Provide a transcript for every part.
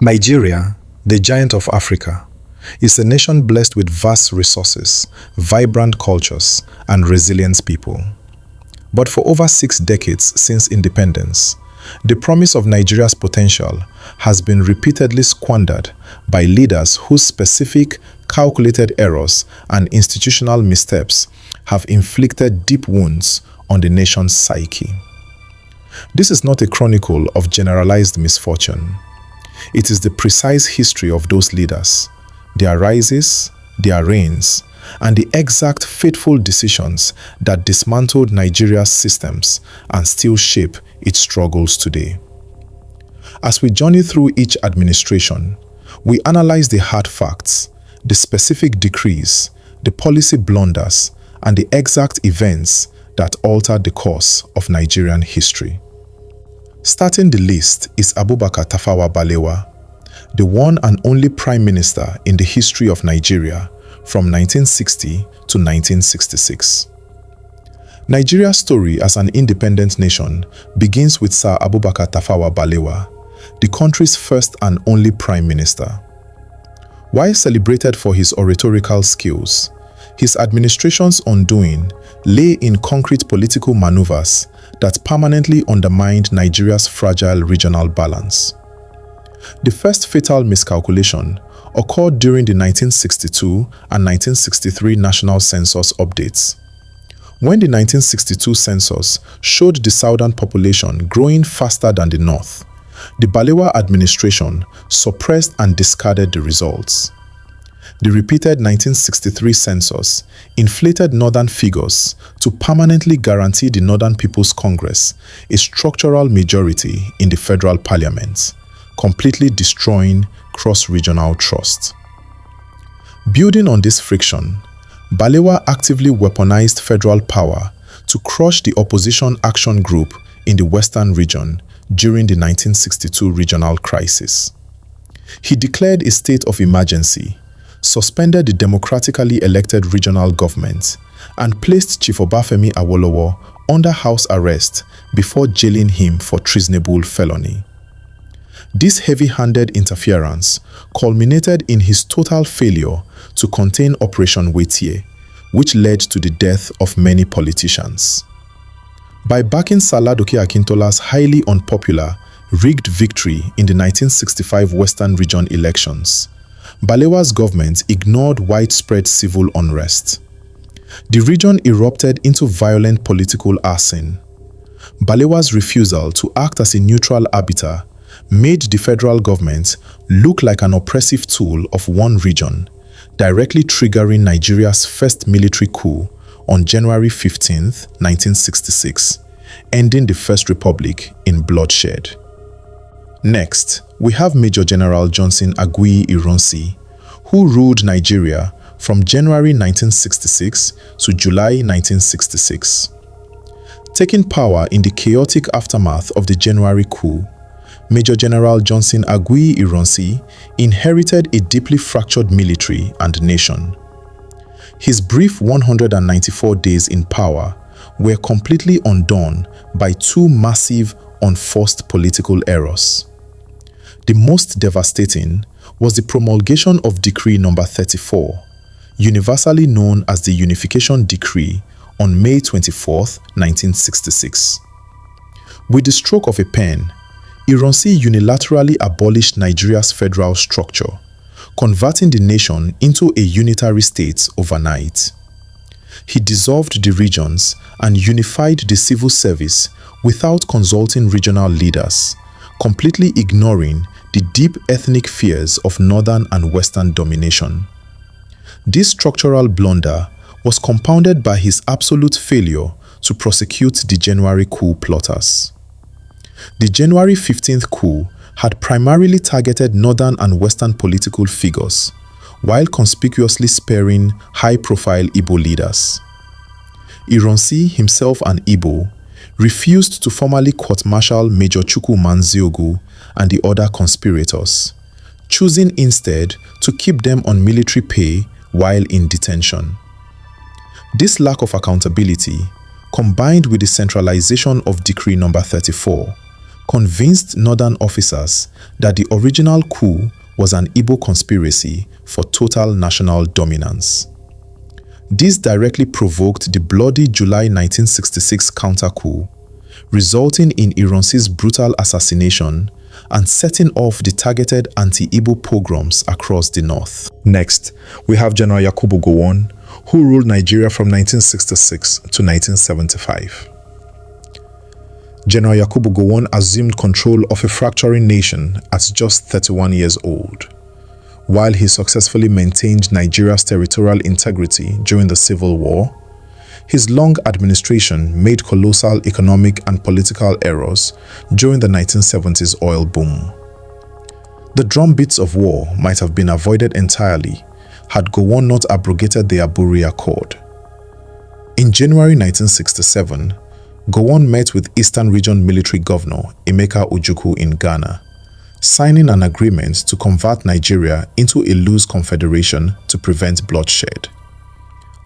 Nigeria, the giant of Africa, is a nation blessed with vast resources, vibrant cultures, and resilient people. But for over 6 decades since independence, the promise of Nigeria's potential has been repeatedly squandered by leaders whose specific, calculated errors and institutional missteps have inflicted deep wounds on the nation's psyche. This is not a chronicle of generalized misfortune. It is the precise history of those leaders, their rises, their reigns, and the exact fateful decisions that dismantled Nigeria's systems and still shape its struggles today. As we journey through each administration, we analyze the hard facts, the specific decrees, the policy blunders, and the exact events that altered the course of Nigerian history. Starting the list is Abubakar Tafawa Balewa, the one and only Prime Minister in the history of Nigeria from 1960 to 1966. Nigeria's story as an independent nation begins with Sir Abubakar Tafawa Balewa, the country's first and only Prime Minister. While celebrated for his oratorical skills, his administration's undoing lay in concrete political maneuvers that permanently undermined Nigeria's fragile regional balance. The first fatal miscalculation occurred during the 1962 and 1963 national census updates. When the 1962 census showed the southern population growing faster than the north, the Balewa administration suppressed and discarded the results. The repeated 1963 census inflated northern figures to permanently guarantee the Northern People's Congress a structural majority in the federal parliament, completely destroying cross-regional trust. Building on this friction, Balewa actively weaponized federal power to crush the opposition action group in the western region during the 1962 regional crisis. He declared a state of emergency, suspended the democratically elected regional government, and placed Chief Obafemi Awolowo under house arrest before jailing him for treasonable felony. This heavy-handed interference culminated in his total failure to contain Operation Wetie, which led to the death of many politicians. By backing Saladoke Akintola's highly unpopular, rigged victory in the 1965 Western Region elections, Balewa's government ignored widespread civil unrest. The region erupted into violent political arson. Balewa's refusal to act as a neutral arbiter made the federal government look like an oppressive tool of one region, directly triggering Nigeria's first military coup on January 15, 1966, ending the First Republic in bloodshed. Next, we have Major General Johnson Aguiyi Ironsi, who ruled Nigeria from January 1966 to July 1966. Taking power in the chaotic aftermath of the January coup, Major General Johnson Aguiyi Ironsi inherited a deeply fractured military and nation. His brief 194 days in power were completely undone by 2 massive, unforced political errors. The most devastating was the promulgation of Decree No. 34, universally known as the Unification Decree, on May 24, 1966. With the stroke of a pen, Ironsi unilaterally abolished Nigeria's federal structure, converting the nation into a unitary state overnight. He dissolved the regions and unified the civil service without consulting regional leaders, completely ignoring the deep ethnic fears of northern and western domination. This structural blunder was compounded by his absolute failure to prosecute the January coup plotters. The January 15th coup had primarily targeted northern and western political figures, while conspicuously sparing high-profile Igbo leaders. Ironsi, himself an Igbo, refused to formally court-martial Major Chukwu Manziogu and the other conspirators, choosing instead to keep them on military pay while in detention. This lack of accountability, combined with the centralization of Decree No. 34, convinced northern officers that the original coup was an Igbo conspiracy for total national dominance. This directly provoked the bloody July 1966 counter-coup, resulting in Ironsi's brutal assassination and setting off the targeted anti-Igbo pogroms across the north. Next, we have General Yakubu Gowon, who ruled Nigeria from 1966 to 1975. General Yakubu Gowon assumed control of a fracturing nation at just 31 years old. While he successfully maintained Nigeria's territorial integrity during the Civil War, his long administration made colossal economic and political errors during the 1970s oil boom. The drumbeats of war might have been avoided entirely had Gowon not abrogated the Aburi Accord. In January 1967, Gowon met with Eastern Region Military Governor Emeka Ojukwu in Ghana, signing an agreement to convert Nigeria into a loose confederation to prevent bloodshed.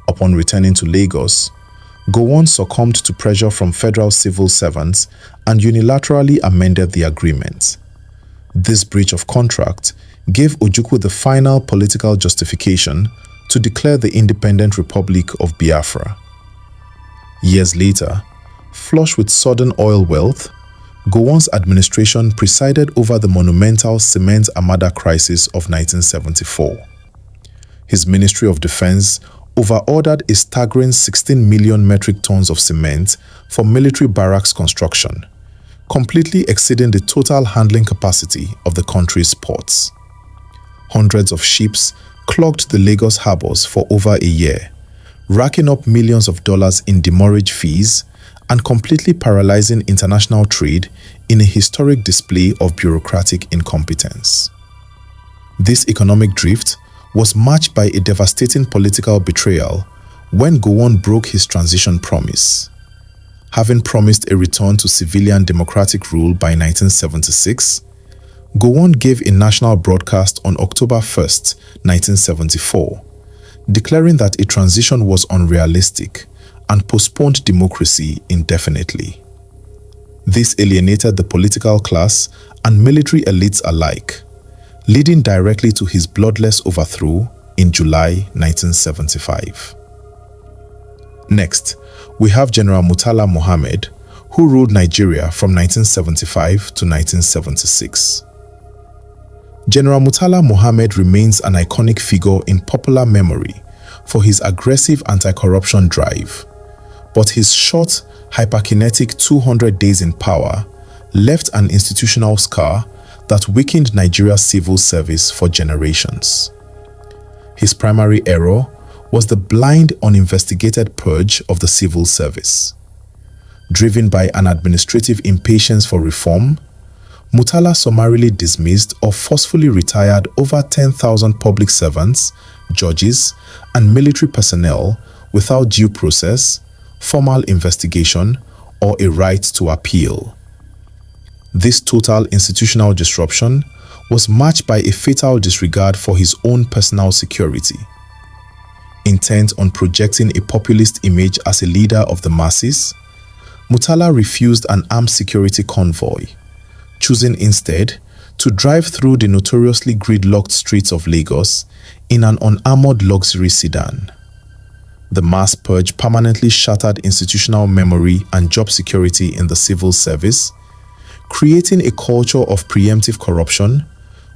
Upon returning to Lagos, Gowon succumbed to pressure from federal civil servants and unilaterally amended the agreement. This breach of contract gave Ojukwu the final political justification to declare the independent Republic of Biafra. Years later, flush with sudden oil wealth, Gowon's administration presided over the monumental cement armada crisis of 1974. His Ministry of Defense overordered a staggering 16 million metric tons of cement for military barracks construction, completely exceeding the total handling capacity of the country's ports. Hundreds of ships clogged the Lagos harbors for over a year, racking up millions of dollars in demurrage fees and completely paralyzing international trade in a historic display of bureaucratic incompetence. This economic drift was matched by a devastating political betrayal when Gowon broke his transition promise. Having promised a return to civilian democratic rule by 1976, Gowon gave a national broadcast on October 1, 1974, declaring that a transition was unrealistic and postponed democracy indefinitely. This alienated the political class and military elites alike, leading directly to his bloodless overthrow in July 1975. Next, we have General Murtala Muhammad, who ruled Nigeria from 1975 to 1976. General Murtala Muhammad remains an iconic figure in popular memory for his aggressive anti-corruption drive, but his short, hyperkinetic 200 days in power left an institutional scar that weakened Nigeria's civil service for generations. His primary error was the blind, uninvestigated purge of the civil service. Driven by an administrative impatience for reform, Murtala summarily dismissed or forcefully retired over 10,000 public servants, judges, and military personnel without due process, formal investigation, or a right to appeal. This total institutional disruption was matched by a fatal disregard for his own personal security. Intent on projecting a populist image as a leader of the masses, Murtala refused an armed security convoy, choosing instead to drive through the notoriously gridlocked streets of Lagos in an unarmored luxury sedan. The mass purge permanently shattered institutional memory and job security in the civil service, creating a culture of preemptive corruption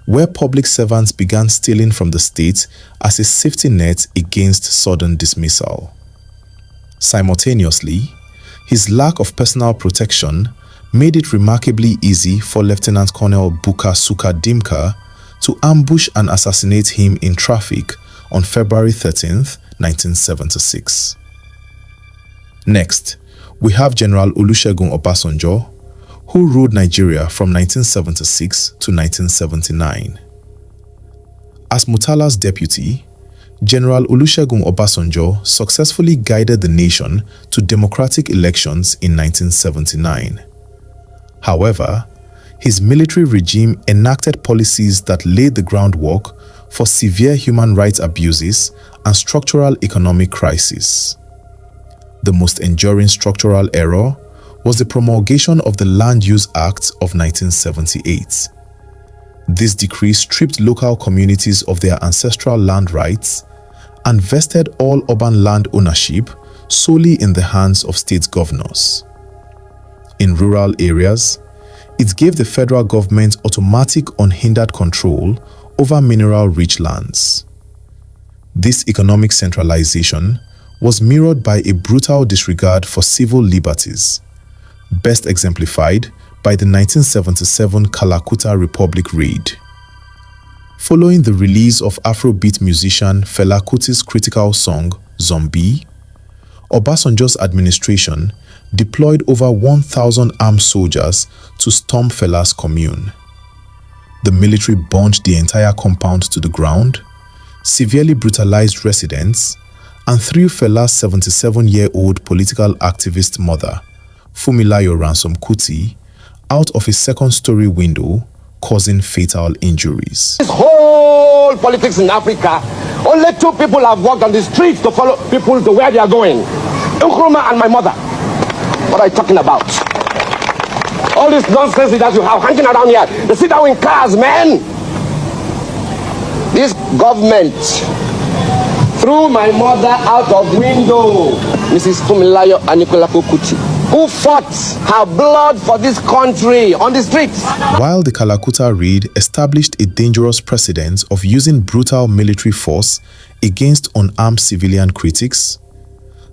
where public servants began stealing from the state as a safety net against sudden dismissal. Simultaneously, his lack of personal protection made it remarkably easy for Lieutenant Colonel Buka Suka Dimka to ambush and assassinate him in traffic on February 13, 1976. Next, we have General Olusegun Obasanjo, who ruled Nigeria from 1976 to 1979. As Murtala's deputy, General Olusegun Obasanjo successfully guided the nation to democratic elections in 1979. However, his military regime enacted policies that laid the groundwork for severe human rights abuses and structural economic crisis. The most enduring structural error was the promulgation of the Land Use Act of 1978. This decree stripped local communities of their ancestral land rights and vested all urban land ownership solely in the hands of state governors. In rural areas, it gave the federal government automatic unhindered control over mineral-rich lands. This economic centralization was mirrored by a brutal disregard for civil liberties, best exemplified by the 1977 Calcutta Republic raid. Following the release of Afrobeat musician Fela Kuti's critical song, Zombie, Obasanjo's administration deployed over 1,000 armed soldiers to storm Fela's commune. The military burned the entire compound to the ground, severely brutalized residents, and threw Fela's 77-year-old political activist mother, Fumilayo Ransome Kuti, out of a second-story window, causing fatal injuries. This whole politics in Africa, only two people have walked on the streets to follow people to where they are going. Nkrumah and my mother. What are you talking about? All this nonsense that you have hanging around here, they sit down in cars, man. This government threw my mother out of window, Mrs. Fumilayo Anikulapo Kuti, who fought her blood for this country on the streets. While the Calcutta raid established a dangerous precedent of using brutal military force against unarmed civilian critics,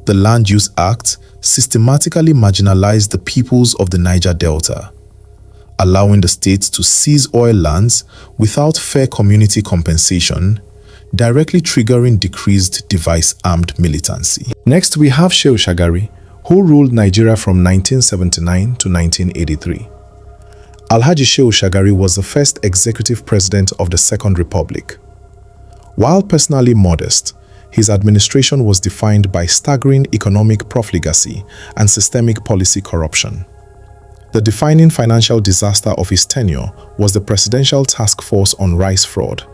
the Land Use Act systematically marginalized the peoples of the Niger Delta, allowing the state to seize oil lands without fair community compensation, directly triggering decreased device-armed militancy. Next, we have Shehu Shagari, who ruled Nigeria from 1979 to 1983. Alhaji Shehu Shagari was the first executive president of the Second Republic. While personally modest, his administration was defined by staggering economic profligacy and systemic policy corruption. The defining financial disaster of his tenure was the Presidential Task Force on Rice Fraud,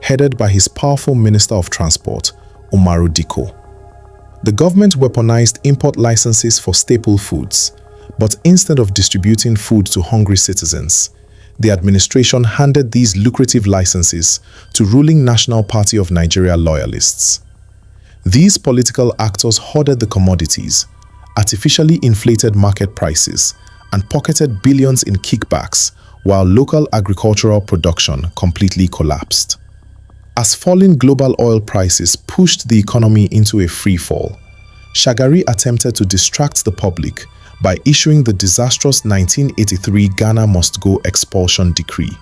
headed by his powerful Minister of Transport, Umaru Dikko. The government weaponized import licenses for staple foods, but instead of distributing food to hungry citizens, the administration handed these lucrative licenses to ruling National Party of Nigeria loyalists. These political actors hoarded the commodities, artificially inflated market prices, and pocketed billions in kickbacks, while local agricultural production completely collapsed. As falling global oil prices pushed the economy into a free fall, Shagari attempted to distract the public by issuing the disastrous 1983 Ghana Must Go expulsion decree.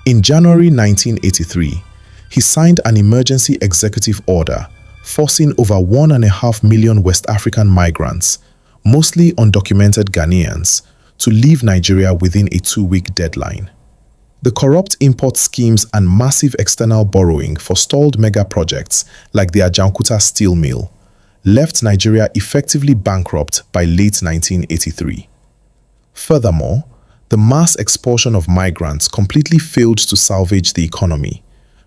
In January 1983, he signed an emergency executive order forcing over 1.5 million West African migrants, mostly undocumented Ghanaians, to leave Nigeria within a 2-week deadline. The corrupt import schemes and massive external borrowing for stalled mega projects like the Ajaokuta steel mill left Nigeria effectively bankrupt by late 1983. Furthermore, the mass expulsion of migrants completely failed to salvage the economy,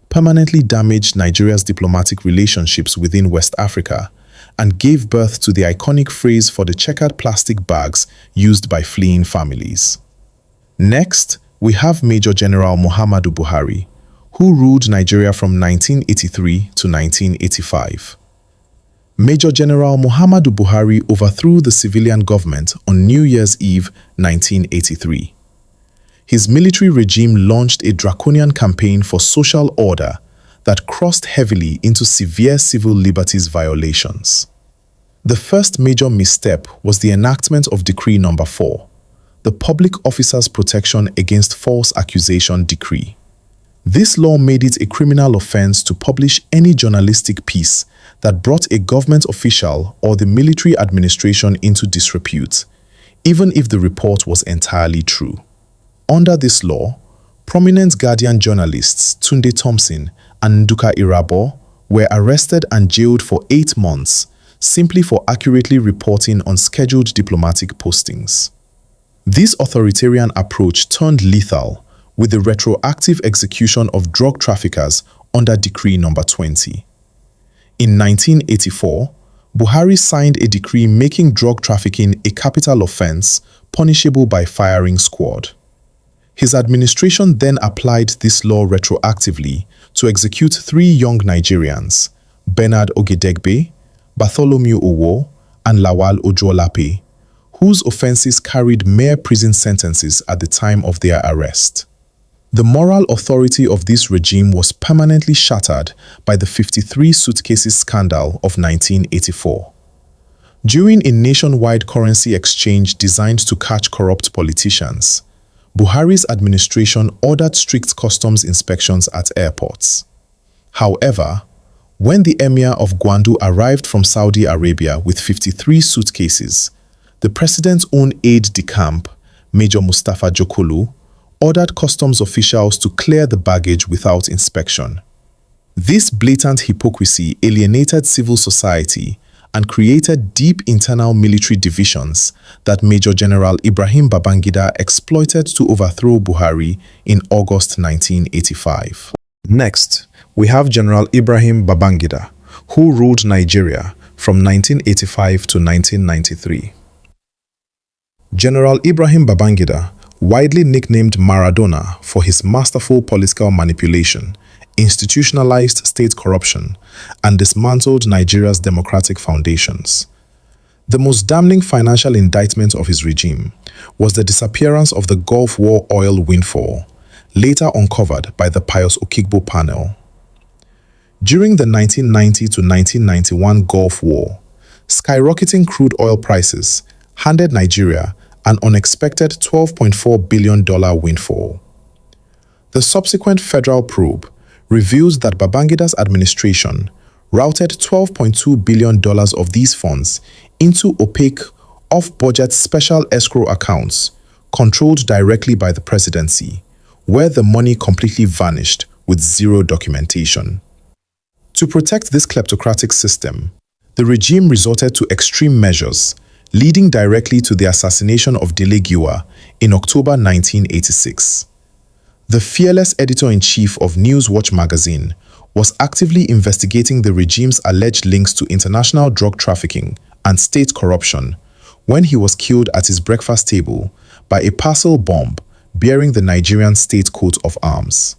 permanently damaged Nigeria's diplomatic relationships within West Africa, and gave birth to the iconic phrase for the checkered plastic bags used by fleeing families. Next, we have Major General Muhammadu Buhari, who ruled Nigeria from 1983 to 1985. Major General Muhammadu Buhari overthrew the civilian government on New Year's Eve 1983. His military regime launched a draconian campaign for social order that crossed heavily into severe civil liberties violations. The first major misstep was the enactment of Decree No. 4, the Public Officers Protection Against False Accusation Decree. This law made it a criminal offense to publish any journalistic piece that brought a government official or the military administration into disrepute, even if the report was entirely true. Under this law, prominent Guardian journalists Tunde Thompson and Nduka Irabor were arrested and jailed for 8 months simply for accurately reporting on scheduled diplomatic postings. This authoritarian approach turned lethal with the retroactive execution of drug traffickers under Decree No. 20. In 1984, Buhari signed a decree making drug trafficking a capital offense punishable by firing squad. His administration then applied this law retroactively to execute 3 young Nigerians, Bernard Ogedegbe, Bartholomew Owo, and Lawal Ojolape, whose offenses carried mere prison sentences at the time of their arrest. The moral authority of this regime was permanently shattered by the 53 suitcases scandal of 1984. During a nationwide currency exchange designed to catch corrupt politicians, Buhari's administration ordered strict customs inspections at airports. However, when the Emir of Gwandu arrived from Saudi Arabia with 53 suitcases, the president's own aide-de-camp, Major Mustafa Jokolo, ordered customs officials to clear the baggage without inspection. This blatant hypocrisy alienated civil society and created deep internal military divisions that Major General Ibrahim Babangida exploited to overthrow Buhari in August 1985. Next, we have General Ibrahim Babangida, who ruled Nigeria from 1985 to 1993. General Ibrahim Babangida, widely nicknamed Maradona for his masterful political manipulation, institutionalized state corruption, and dismantled Nigeria's democratic foundations. The most damning financial indictment of his regime was the disappearance of the Gulf War oil windfall, later uncovered by the Pius Okigbo panel. During the 1990 to 1991 Gulf War, skyrocketing crude oil prices handed Nigeria an unexpected $12.4 billion windfall. The subsequent federal probe reveals that Babangida's administration routed $12.2 billion of these funds into opaque, off-budget special escrow accounts controlled directly by the presidency, where the money completely vanished with zero documentation. To protect this kleptocratic system, the regime resorted to extreme measures, leading directly to the assassination of Dele Giwa in October 1986. The fearless editor-in-chief of Newswatch magazine was actively investigating the regime's alleged links to international drug trafficking and state corruption when he was killed at his breakfast table by a parcel bomb bearing the Nigerian state coat of arms.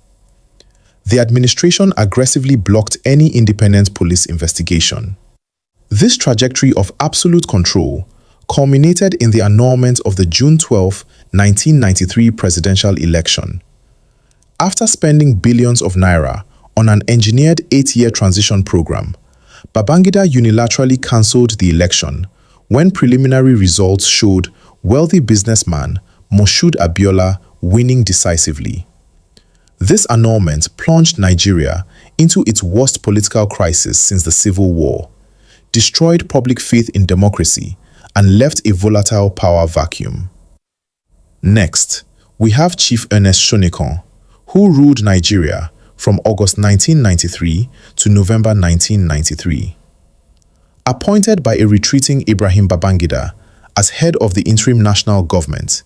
The administration aggressively blocked any independent police investigation. This trajectory of absolute control culminated in the annulment of the June 12, 1993 presidential election. After spending billions of naira on an engineered 8-year transition program, Babangida unilaterally cancelled the election when preliminary results showed wealthy businessman Moshood Abiola winning decisively. This annulment plunged Nigeria into its worst political crisis since the Civil War, destroyed public faith in democracy, and left a volatile power vacuum. Next, we have Chief Ernest Shonekan, who ruled Nigeria from August 1993 to November 1993. Appointed by a retreating Ibrahim Babangida as head of the interim national government,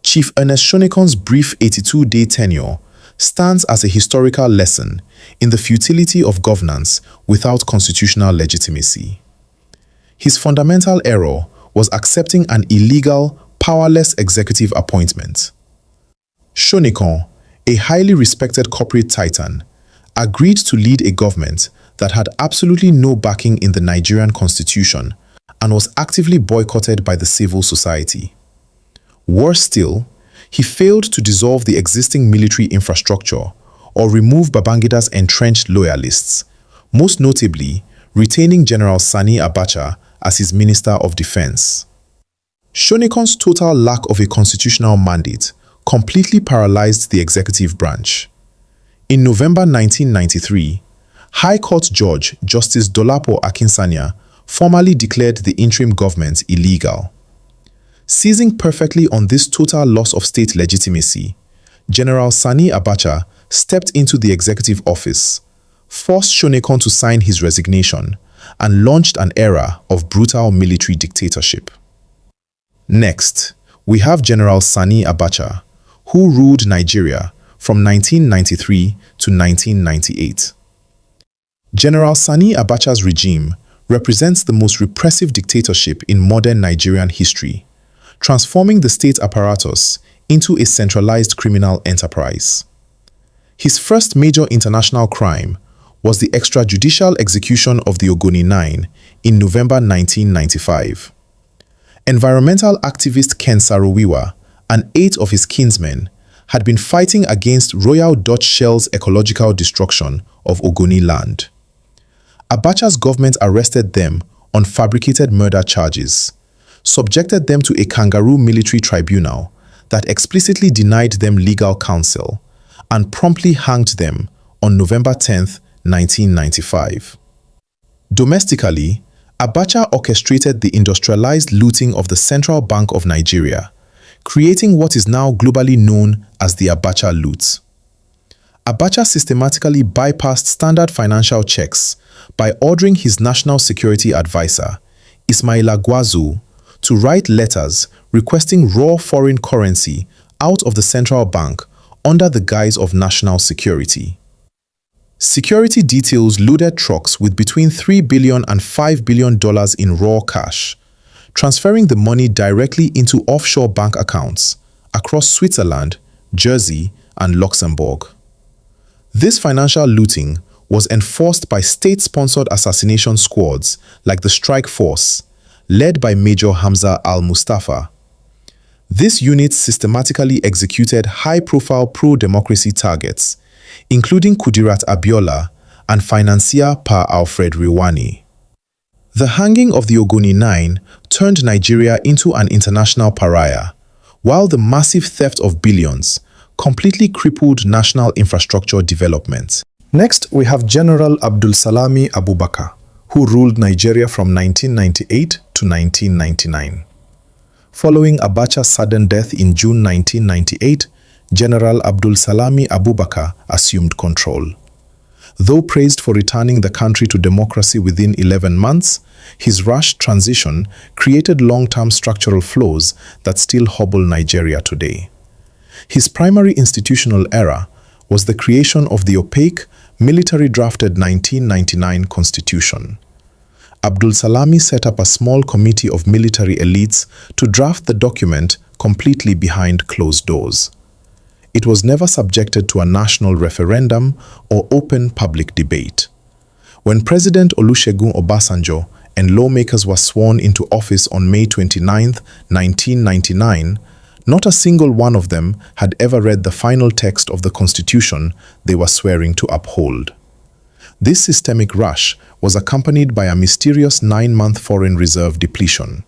Chief Ernest Shonekan's brief 82-day tenure stands as a historical lesson in the futility of governance without constitutional legitimacy. His fundamental error was accepting an illegal, powerless executive appointment. Shonekan, a highly respected corporate titan, agreed to lead a government that had absolutely no backing in the Nigerian constitution and was actively boycotted by the civil society. Worse still, he failed to dissolve the existing military infrastructure or remove Babangida's entrenched loyalists, most notably retaining General Sani Abacha as his Minister of Defense. Shonekan's total lack of a constitutional mandate completely paralyzed the executive branch. In November 1993, High Court Judge Justice Dolapo Akinsanya formally declared the interim government illegal. Seizing perfectly on this total loss of state legitimacy, General Sani Abacha stepped into the executive office, forced Shonekan to sign his resignation, and launched an era of brutal military dictatorship. Next, we have General Sani Abacha, who ruled Nigeria from 1993 to 1998. General Sani Abacha's regime represents the most repressive dictatorship in modern Nigerian history, transforming the state apparatus into a centralized criminal enterprise. His first major international crime was the extrajudicial execution of the Ogoni Nine in November 1995. Environmental activist Ken Saro-Wiwa and 8 of his kinsmen had been fighting against Royal Dutch Shell's ecological destruction of Ogoni land. Abacha's government arrested them on fabricated murder charges, subjected them to a kangaroo military tribunal that explicitly denied them legal counsel, and promptly hanged them on November 10, 1995. Domestically, Abacha orchestrated the industrialized looting of the Central Bank of Nigeria, creating what is now globally known as the Abacha loot. Abacha systematically bypassed standard financial checks by ordering his national security advisor, Ismaila Gwazo, to write letters requesting raw foreign currency out of the central bank under the guise of national security. Security details loaded trucks with between $3 billion and $5 billion in raw cash, transferring the money directly into offshore bank accounts across Switzerland, Jersey, and Luxembourg. This financial looting was enforced by state-sponsored assassination squads like the Strike Force, led by Major Hamza al-Mustafa. This unit systematically executed high-profile pro-democracy targets, including Kudirat Abiola and financier Pa Alfred Riwani. The hanging of the Ogoni Nine turned Nigeria into an international pariah, while the massive theft of billions completely crippled national infrastructure development. Next, we have General Abdulsalami Abubakar, who ruled Nigeria from 1998 to 1999. Following Abacha's sudden death in June 1998, General Abdulsalami Abubakar assumed control. Though praised for returning the country to democracy within 11 months, his rash transition created long-term structural flaws that still hobble Nigeria today. His primary institutional error was the creation of the opaque, military-drafted 1999 constitution. Abdulsalami set up a small committee of military elites to draft the document completely behind closed doors. It was never subjected to a national referendum or open public debate. When President Olusegun Obasanjo and lawmakers were sworn into office on May 29, 1999, not a single one of them had ever read the final text of the constitution they were swearing to uphold. This systemic rush was accompanied by a mysterious 9-month foreign reserve depletion.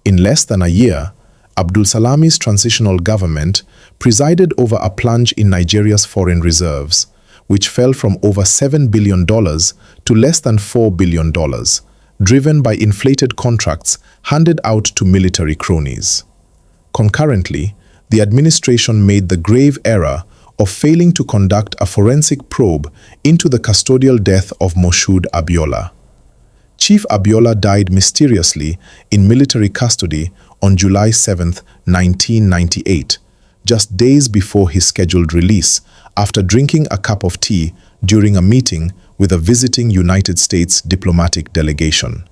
In less than a year, Abdulsalami's transitional government presided over a plunge in Nigeria's foreign reserves, which fell from over $7 billion to less than $4 billion, driven by inflated contracts handed out to military cronies. Concurrently, the administration made the grave error of failing to conduct a forensic probe into the custodial death of Moshood Abiola. Chief Abiola died mysteriously in military custody on July 7, 1998, just days before his scheduled release after drinking a cup of tea during a meeting with a visiting United States diplomatic delegation.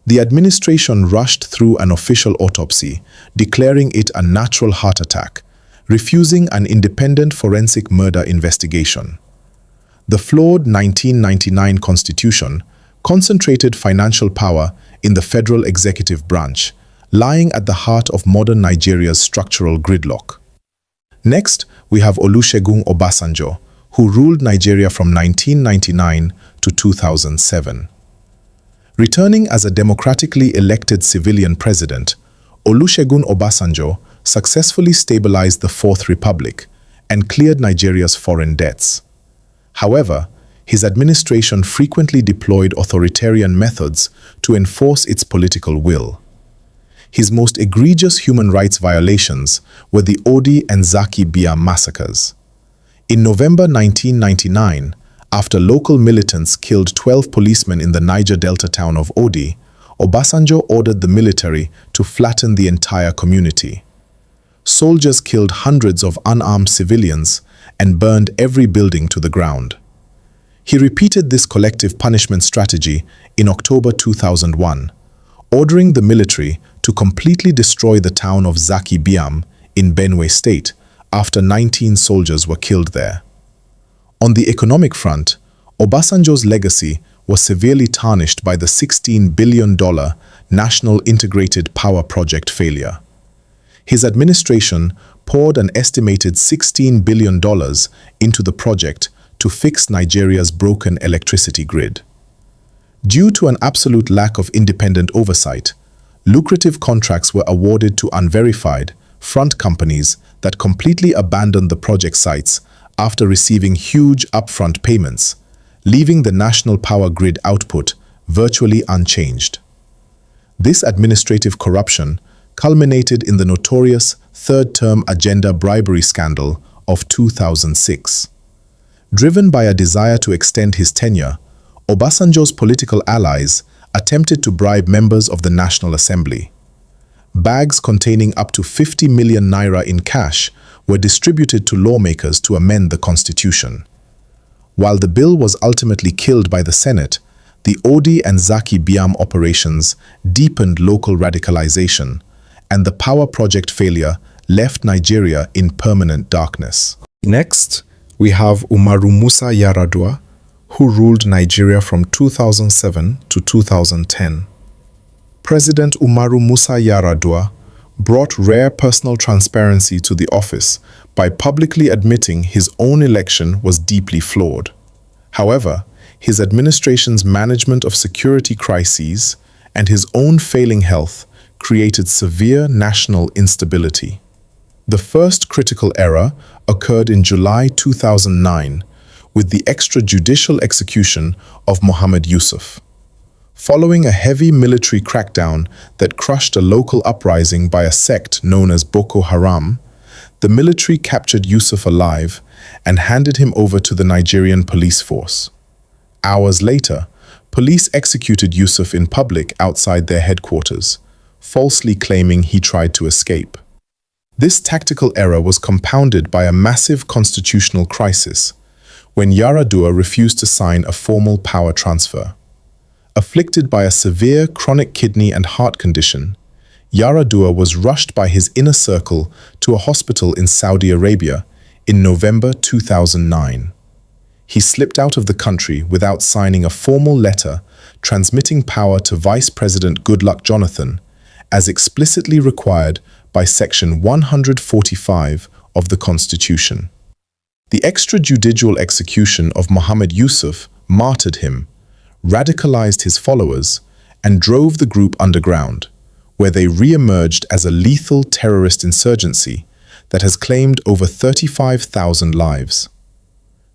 The administration rushed through an official autopsy, declaring it a natural heart attack, refusing an independent forensic murder investigation. The flawed 1999 Constitution concentrated financial power in the federal executive branch, lying at the heart of modern Nigeria's structural gridlock. Next, we have Olusegun Obasanjo, who ruled Nigeria from 1999 to 2007. Returning as a democratically elected civilian president, Olusegun Obasanjo successfully stabilized the Fourth Republic and cleared Nigeria's foreign debts. However, his administration frequently deployed authoritarian methods to enforce its political will. His most egregious human rights violations were the Odi and Zaki Biam massacres. In November 1999, after local militants killed 12 policemen in the Niger Delta town of Odi, Obasanjo ordered the military to flatten the entire community. Soldiers killed hundreds of unarmed civilians and burned every building to the ground. He repeated this collective punishment strategy in October 2001, ordering the military to completely destroy the town of Zaki Biam in Benue State after 19 soldiers were killed there. On the economic front, Obasanjo's legacy was severely tarnished by the $16 billion National Integrated Power Project failure. His administration poured an estimated $16 billion into the project to fix Nigeria's broken electricity grid. Due to an absolute lack of independent oversight, lucrative contracts were awarded to unverified front companies that completely abandoned the project sites after receiving huge upfront payments, leaving the national power grid output virtually unchanged. This administrative corruption culminated in the notorious third-term agenda bribery scandal of 2006. Driven by a desire to extend his tenure, Obasanjo's political allies attempted to bribe members of the National Assembly. Bags containing up to 50 million naira in cash were distributed to lawmakers to amend the constitution. While the bill was ultimately killed by the Senate, the Odi and Zaki Biam operations deepened local radicalization, and the power project failure left Nigeria in permanent darkness. Next, we have Umaru Musa Yar'Adua, who ruled Nigeria from 2007 to 2010. President Umaru Musa Yar'Adua brought rare personal transparency to the office by publicly admitting his own election was deeply flawed. However, his administration's management of security crises and his own failing health created severe national instability. The first critical error occurred in July 2009 with the extrajudicial execution of Mohammed Yusuf. Following a heavy military crackdown that crushed a local uprising by a sect known as Boko Haram, the military captured Yusuf alive and handed him over to the Nigerian police force. Hours later, police executed Yusuf in public outside their headquarters, falsely claiming he tried to escape. This tactical error was compounded by a massive constitutional crisis when Yar'Adua refused to sign a formal power transfer. Afflicted by a severe chronic kidney and heart condition, Yar'Adua was rushed by his inner circle to a hospital in Saudi Arabia in November 2009. He slipped out of the country without signing a formal letter transmitting power to Vice President Goodluck Jonathan, as explicitly required by Section 145 of the Constitution. The extrajudicial execution of Mohammed Yusuf martyred him, radicalized his followers, and drove the group underground, where they re-emerged as a lethal terrorist insurgency that has claimed over 35,000 lives.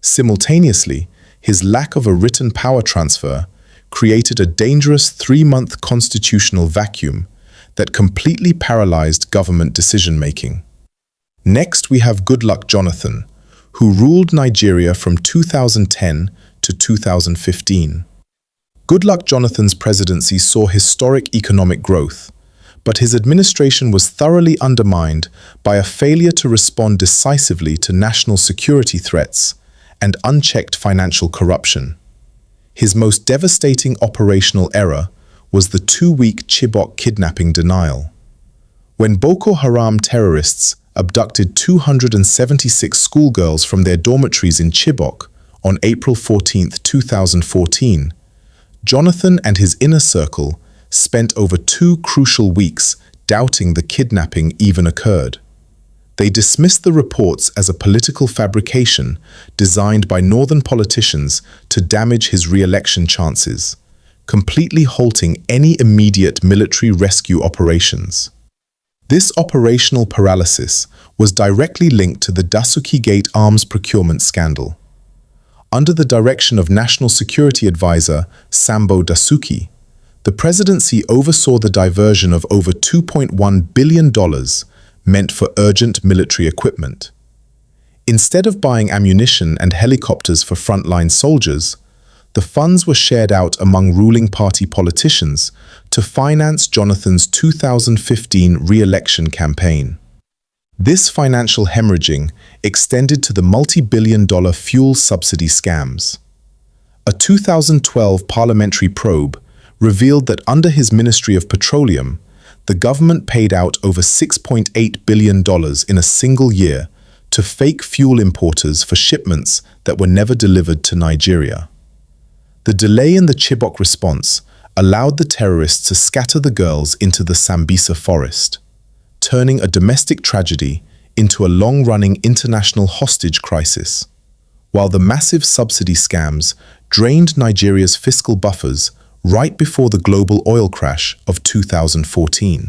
Simultaneously, his lack of a written power transfer created a dangerous 3-month constitutional vacuum that completely paralyzed government decision-making. Next, we have Goodluck Jonathan, who ruled Nigeria from 2010 to 2015. Goodluck Jonathan's presidency saw historic economic growth, but his administration was thoroughly undermined by a failure to respond decisively to national security threats and unchecked financial corruption. His most devastating operational error was the 2-week Chibok kidnapping denial. When Boko Haram terrorists abducted 276 schoolgirls from their dormitories in Chibok on April 14, 2014, Jonathan and his inner circle spent over 2 crucial weeks doubting the kidnapping even occurred. They dismissed the reports as a political fabrication designed by northern politicians to damage his re-election chances, completely halting any immediate military rescue operations. This operational paralysis was directly linked to the Dasuki Gate arms procurement scandal. Under the direction of National Security Advisor Sambo Dasuki, the presidency oversaw the diversion of over $2.1 billion meant for urgent military equipment. Instead of buying ammunition and helicopters for frontline soldiers, the funds were shared out among ruling party politicians to finance Jonathan's 2015 re-election campaign. This financial hemorrhaging extended to the multi-billion-dollar fuel subsidy scams. A 2012 parliamentary probe revealed that under his Ministry of Petroleum, the government paid out over $6.8 billion in a single year to fake fuel importers for shipments that were never delivered to Nigeria. The delay in the Chibok response allowed the terrorists to scatter the girls into the Sambisa forest, turning a domestic tragedy into a long-running international hostage crisis, while the massive subsidy scams drained Nigeria's fiscal buffers right before the global oil crash of 2014.